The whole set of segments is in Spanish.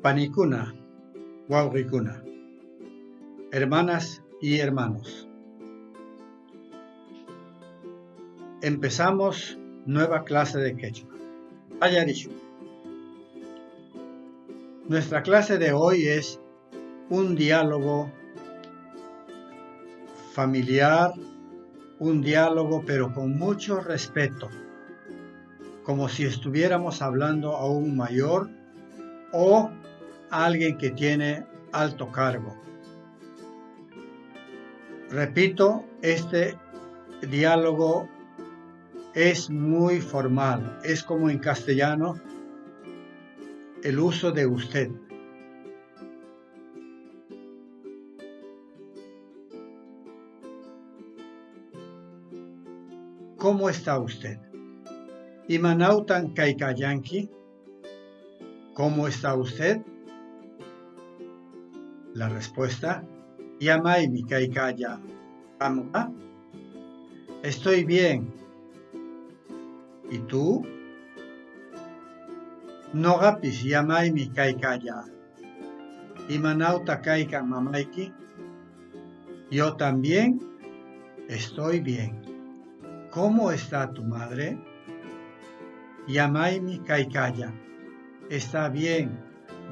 Panicuna, Wauwikuna, hermanas y hermanos. Empezamos nueva clase de quechua. Ayarishu. Nuestra clase de hoy es un diálogo familiar, un diálogo pero con mucho respeto, como si estuviéramos hablando a un mayor o a alguien que tiene alto cargo. Repito, este diálogo es muy formal, es como en castellano el uso de usted. ¿Cómo está usted? Imanautan Kaikayanki, ¿cómo está usted? La respuesta, Yamaimi Kaikaya Amga, estoy bien. ¿Y tú? Nogapis Yamaimi Kaikaya, Imanauta Kaika Mamaiki, yo también estoy bien. ¿Cómo está tu madre? Yamaimi Kaikaya, está bien,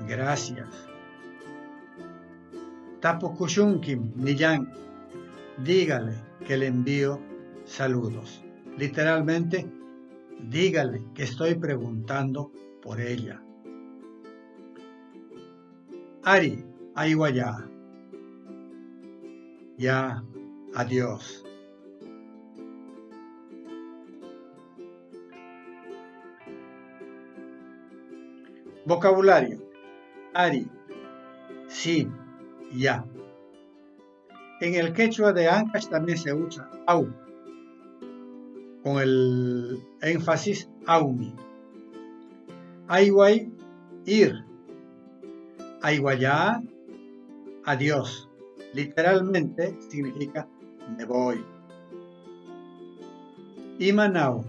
gracias. Tapukushunkim Niyan, dígale que le envío saludos. Literalmente, dígale que estoy preguntando por ella. Ari, Aiwaya. Ya, adiós. Vocabulario. Ari, sí, ya. En el quechua de Ancash también se usa au, con el énfasis aumi. Aiway, ir. Aiwaya, adiós. Literalmente significa me voy. Imanau.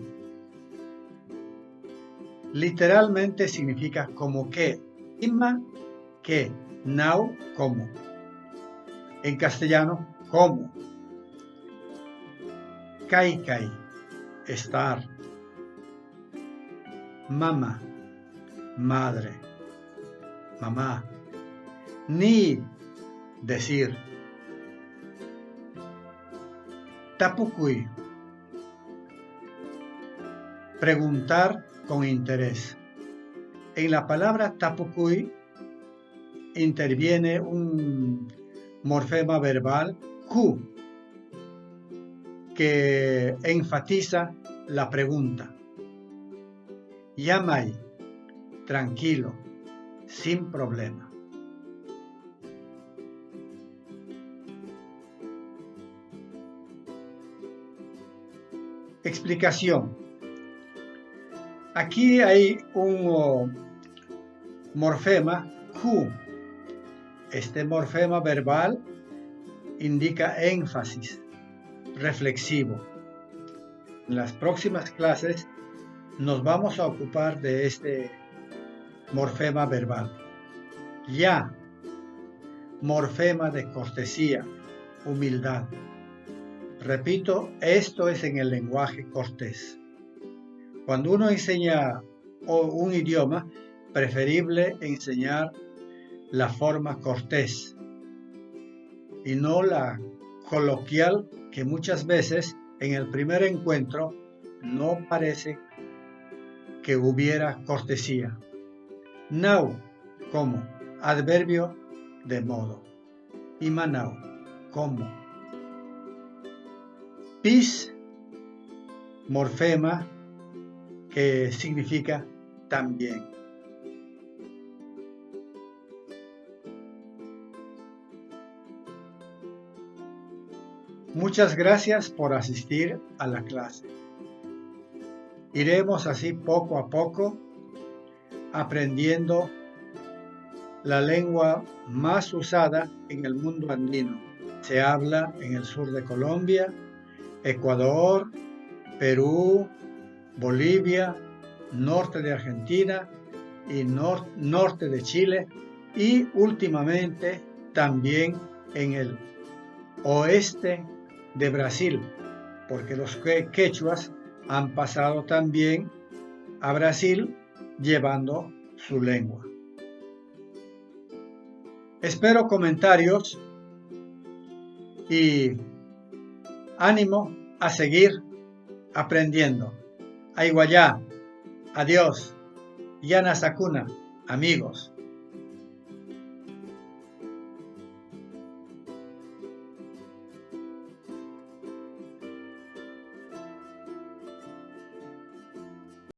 Literalmente significa como que. Ima, que. Now, como. En castellano, como. Kaikai, estar. Mama, madre. Mamá. Ni, decir. Tapukui, preguntar con interés. En la palabra tapukui interviene un morfema verbal ku, que enfatiza la pregunta. Yamai, tranquilo, sin problema. Explicación. Aquí hay un morfema Q. Este morfema verbal indica énfasis reflexivo. En las próximas clases nos vamos a ocupar de este morfema verbal. Ya, morfema de cortesía, humildad. Repito, esto es en el lenguaje cortés. Cuando uno enseña un idioma, preferible enseñar la forma cortés y no la coloquial, que muchas veces en el primer encuentro no parece que hubiera cortesía. Now, como, adverbio de modo. Imanau, como. Pis, morfema que significa también. Muchas gracias por asistir a la clase. Iremos así poco a poco aprendiendo la lengua más usada en el mundo andino. Se habla en el sur de Colombia, Ecuador, Perú, Bolivia, norte de Argentina y norte de Chile y últimamente también en el oeste de Brasil, porque los quechuas han pasado también a Brasil llevando su lengua. Espero comentarios y ánimo a seguir aprendiendo. Aiguayá, adiós, Yana Sakuna, amigos.